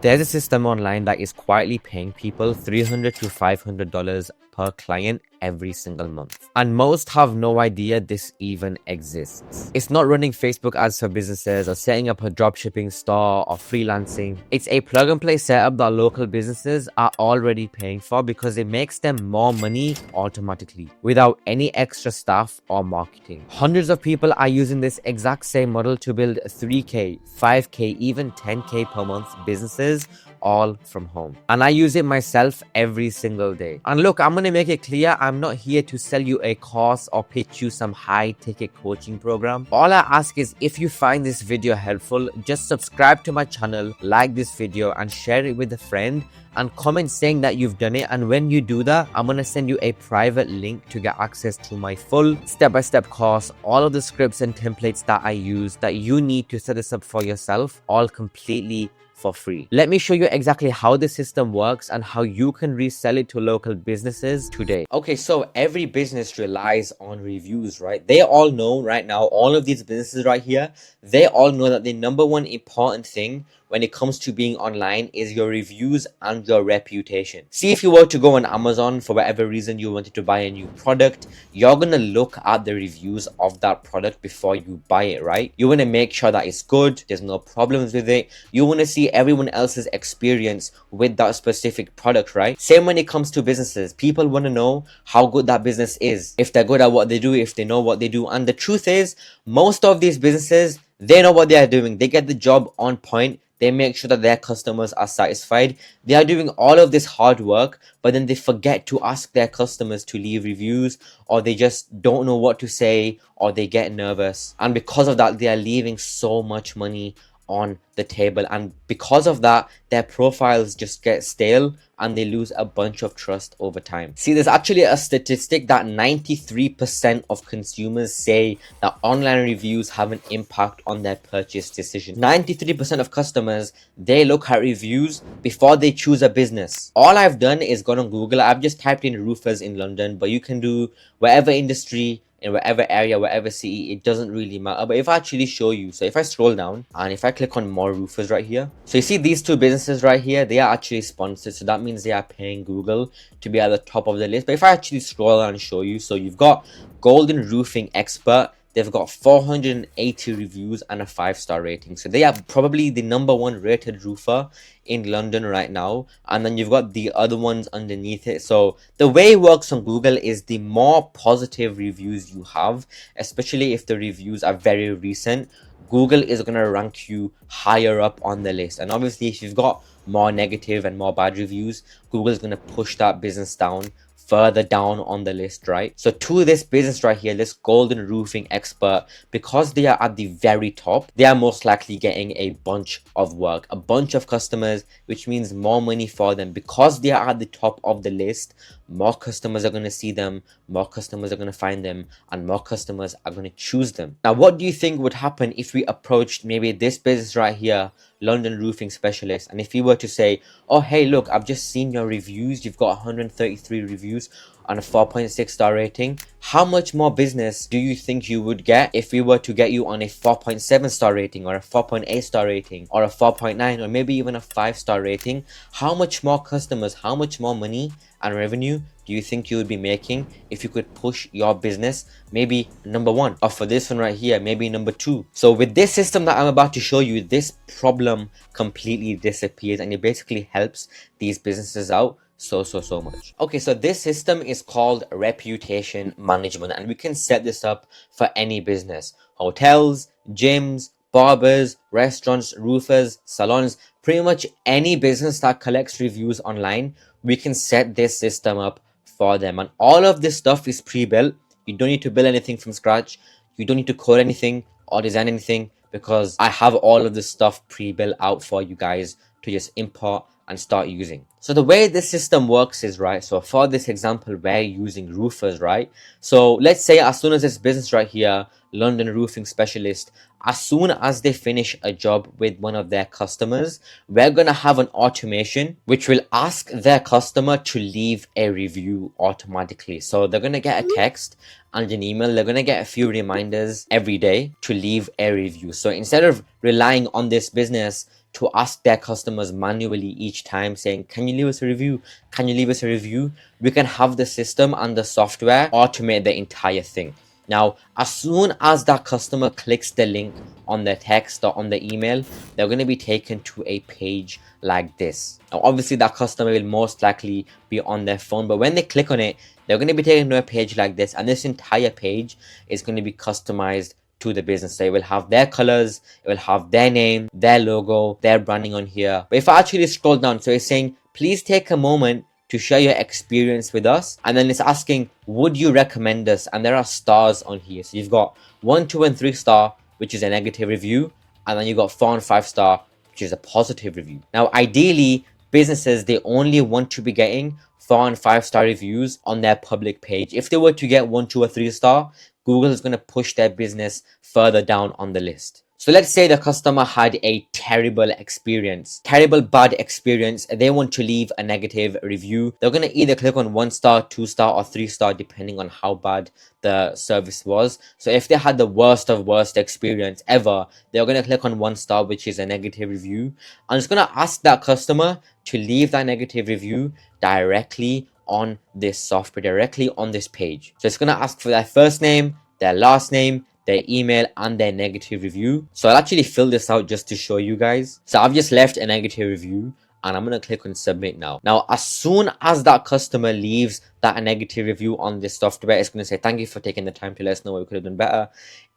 There's a system online that is quietly paying people $300 to $500 per client every single month. And most have no idea this even exists. It's not running Facebook ads for businesses or setting up a dropshipping store or freelancing. It's a plug and play setup that local businesses are already paying for because it makes them more money automatically without any extra staff or marketing. Hundreds of people are using this exact same model to build 3K, 5K, even 10K per month businesses all from home. And I use it myself every single day. And look, I'm going to make it clear, I'm not here to sell you a course or pitch you some high ticket coaching program. All I ask is if you find this video helpful, just subscribe to my channel, like this video and share it with a friend and comment saying that you've done it. And when you do that, I'm going to send you a private link to get access to my full step-by-step course, all of the scripts and templates that I use that you need to set this up for yourself, all completely for free. Let me show you exactly how the system works and how you can resell it to local businesses today. Okay, so every business relies on reviews, right? They all know right now, all of these businesses right here, they all know that the number one important thing when it comes to being online is your reviews and your reputation. See, if you were to go on Amazon for whatever reason you wanted to buy a new product, you're gonna look at the reviews of that product before you buy it, right? You wanna make sure that it's good, there's no problems with it. You wanna see everyone else's experience with that specific product, right? Same when it comes to businesses. People wanna know how good that business is, if they're good at what they do, if they know what they do. And the truth is, most of these businesses, they know what they are doing. They get the job on point. They make sure that their customers are satisfied. They are doing all of this hard work, but then they forget to ask their customers to leave reviews, or they just don't know what to say, or they get nervous. And because of that, they are leaving so much money on the table. And because of that, their profiles just get stale and they lose a bunch of trust over time. See, there's actually a statistic that 93% of consumers say that online reviews have an impact on their purchase decision. 93% of customers, they look at reviews before they choose a business. All I've done is gone on Google. I've just typed in roofers in London, but you can do whatever industry, in whatever area, whatever city, it doesn't really matter. But if I actually show you, so if I scroll down and if I click on more roofers right here, so you see these two businesses right here, they are actually sponsored, so that means they are paying Google to be at the top of the list. But if I actually scroll down and show you, so you've got Golden Roofing Expert. They've got 480 reviews and a 5-star rating. So they are probably the #1 rated roofer in London right now. And then you've got the other ones underneath it. So the way it works on Google is the more positive reviews you have, especially if the reviews are very recent, Google is going to rank you higher up on the list. And obviously, if you've got more negative and more bad reviews, Google is going to push that business down further down on the list, right? So to this business right here, this Golden Roofing Expert, because they are at the very top, they are most likely getting a bunch of work, a bunch of customers, which means more money for them. Because they are at the top of the list, more customers are going to see them, more customers are going to find them, and more customers are going to choose them. Now, what do you think would happen if we approached maybe this business right here, London Roofing Specialist, and if you were to say, oh, hey, look, I've just seen your reviews, you've got 133 reviews on a 4.6-star rating. How much more business do you think you would get if we were to get you on a 4.7-star rating or a 4.8-star rating or a 4.9 or maybe even a 5-star rating? How much more customers, how much more money and revenue do you think you would be making if you could push your business maybe #1, or for this one right here, maybe #2? So with this system that I'm about to show you, this problem completely disappears and it basically helps these businesses out so much. Okay, so this system is called reputation management, and we can set this up for any business: hotels, gyms, barbers, restaurants, roofers, salons, pretty much any business that collects reviews online. We can set this system up for them, and all of this stuff is pre-built. You don't need to build anything from scratch. You don't need to code anything or design anything, because I have all of this stuff pre-built out for you guys to just import and start using. So the way this system works is, right, so for this example, we're using roofers, right? So let's say as soon as this business right here, London Roofing Specialist, as soon as they finish a job with one of their customers, we're going to have an automation which will ask their customer to leave a review automatically. So they're going to get a text and an email. They're going to get a few reminders every day to leave a review. So instead of relying on this business to ask their customers manually each time saying, can you leave us a review? Can you leave us a review? We can have the system and the software automate the entire thing. Now, as soon as that customer clicks the link on the text or on the email, they're going to be taken to a page like this. Now, obviously, that customer will most likely be on their phone, but when they click on it, they're going to be taken to a page like this, and this entire page is going to be customized to the business. So it will have their colors, it will have their name, their logo, their branding on here. But if I actually scroll down, so it's saying, please take a moment to share your experience with us, and then it's asking, would you recommend us? And there are stars on here. So you've got 1, 2, and 3 star, which is a negative review, and then you got 4 and 5 star, which is a positive review. Now, ideally, businesses, they only want to be getting 4 and 5 star reviews on their public page. If they were to get 1, 2, or 3 star, Google is going to push their business further down on the list. So let's say the customer had a terrible bad experience. They want to leave a negative review. They're going to either click on 1 star, 2 star, or 3 star, depending on how bad the service was. So if they had the worst of worst experience ever, they're going to click on 1 star, which is a negative review. And it's going to ask that customer to leave that negative review directly on this software, directly on this page. So it's going to ask for their first name, their last name, their email, and their negative review. So I'll actually fill this out just to show you guys. So I've just left a negative review, and I'm going to click on submit now. Now, as soon as that customer leaves that negative review on this software, it's going to say, thank you for taking the time to let us know what we could have done better.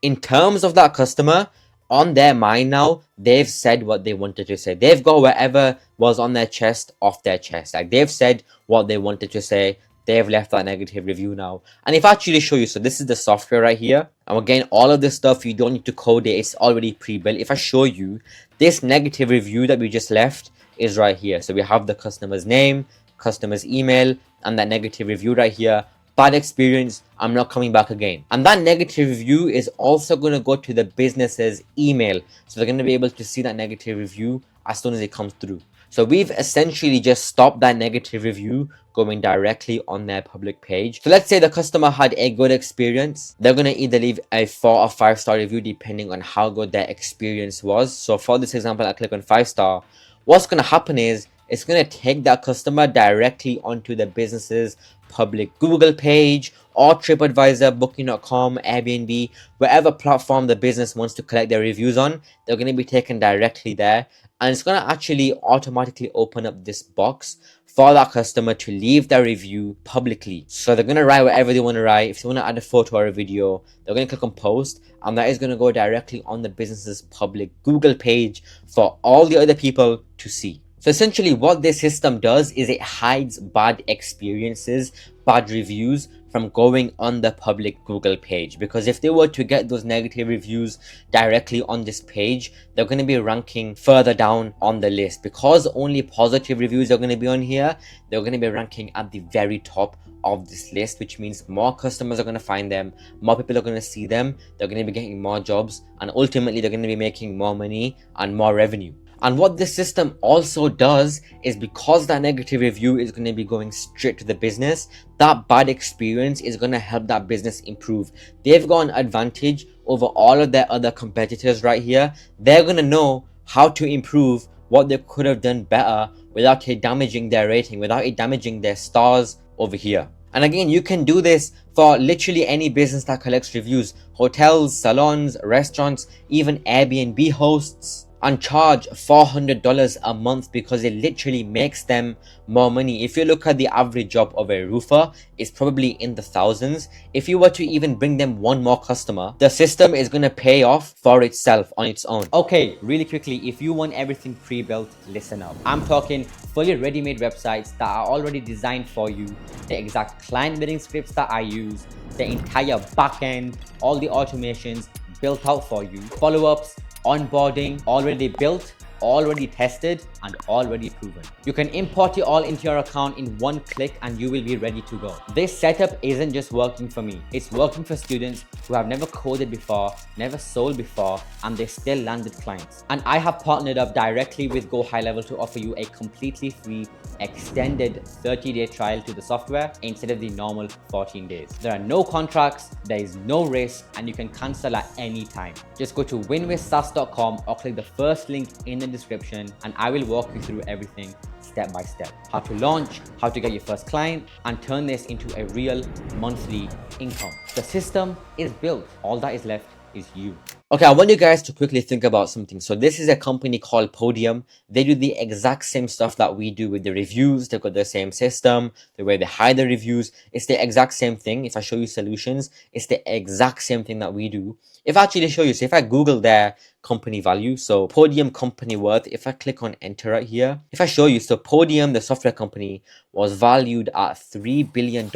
In terms of that customer, on their mind now, they've said what they wanted to say. They've got whatever was on their chest off their chest. Like, they've said what they wanted to say. They've left that negative review now. And if I actually show you, so this is the software right here. And again, all of this stuff, you don't need to code it. It's already pre-built. If I show you, this negative review that we just left is right here. So we have the customer's name, customer's email, and that negative review right here. Bad experience, I'm not coming back again. And that negative review is also going to go to the business's email. So they're going to be able to see that negative review as soon as it comes through. So we've essentially just stopped that negative review going directly on their public page. So let's say the customer had a good experience. They're going to either leave a 4 or 5 star review depending on how good their experience was. So for this example, I click on 5 star. What's going to happen is it's going to take that customer directly onto the business's public Google page or TripAdvisor, Booking.com, Airbnb, wherever platform the business wants to collect their reviews on. They're going to be taken directly there. And it's going to actually automatically open up this box for that customer to leave their review publicly. So they're going to write whatever they want to write. If they want to add a photo or a video, they're going to click on post, and that is going to go directly on the business's public Google page for all the other people to see. So essentially what this system does is it hides bad experiences, bad reviews from going on the public Google page, because if they were to get those negative reviews directly on this page, they're going to be ranking further down on the list. Because only positive reviews are going to be on here, they're going to be ranking at the very top of this list, which means more customers are going to find them, more people are going to see them, they're going to be getting more jobs, and ultimately they're going to be making more money and more revenue. And what this system also does is, because that negative review is going to be going straight to the business, that bad experience is going to help that business improve. They've got an advantage over all of their other competitors right here. They're going to know how to improve what they could have done better without it damaging their rating, without it damaging their stars over here. And again, you can do this for literally any business that collects reviews. Hotels, salons, restaurants, even Airbnb hosts, and charge $400 a month, because it literally makes them more money. If you look at the average job of a roofer, it's probably in the thousands. If you were to even bring them one more customer, the system is going to pay off for itself on its own. Okay, really quickly, if you want everything pre-built, listen up. I'm talking fully ready-made websites that are already designed for you, the exact client bidding scripts that I use, the entire backend, all the automations built out for you, follow-ups, onboarding, already built, already tested, and already proven. You can import it all into your account in one click and you will be ready to go. This setup isn't just working for me, it's working for students who have never coded before, never sold before, and they still landed clients. And I have partnered up directly with Go High Level to offer you a completely free extended 30-day trial to the software instead of the normal 14 days. There are no contracts, there is no risk, and you can cancel at any time. Just go to winwithsas.com or click the first link in the the description and I will walk you through everything step by step. How to launch, how to get your first client, and turn this into a real monthly income. The system is built. All that is left is you. Okay, I want you guys to quickly think about something. So this is a company called Podium. They do the exact same stuff that we do with the reviews. They've got the same system, the way they hide the reviews. It's the exact same thing. If I show you solutions, it's the exact same thing that we do. If I actually show you, so if I Google their company value, so Podium company worth, if I click on enter right here, if I show you, so Podium, the software company, was valued at $3 billion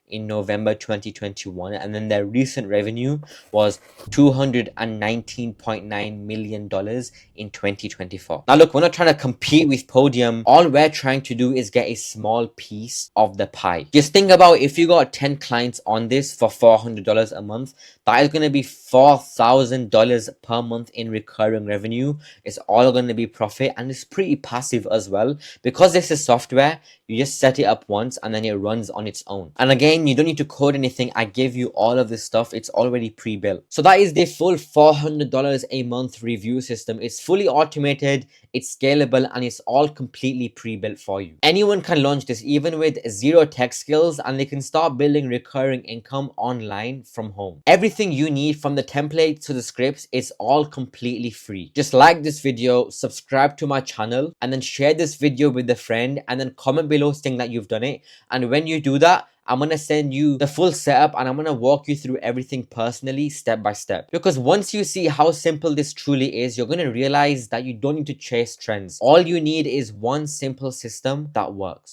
in November 2021, and then their recent revenue was $219.9 million in 2024. Now look, we're not trying to compete with Podium. All we're trying to do is get a small piece of the pie. Just think about if you got 10 clients on this for $400 a month, that is going to be $4,000 per month in recurring revenue. It's all going to be profit, and it's pretty passive as well. Because this is software, you just set it up once and then it runs on its own. And again, you don't need to code anything. I give you all of this stuff. It's already pre-built. So that is the full $400 a month review system. It's fully automated, it's scalable, and it's all completely pre-built for you. Anyone can launch this even with zero tech skills, and they can start building recurring income online from home. Everything you need, from the templates to the scripts, is all completely free. Just like this video, subscribe to my channel, and then share this video with a friend, and then comment below saying that you've done it. And when you do that, I'm going to send you the full setup, and I'm going to walk you through everything personally, step by step. Because once you see how simple this truly is, you're going to realize that you don't need to chase trends. All you need is one simple system that works.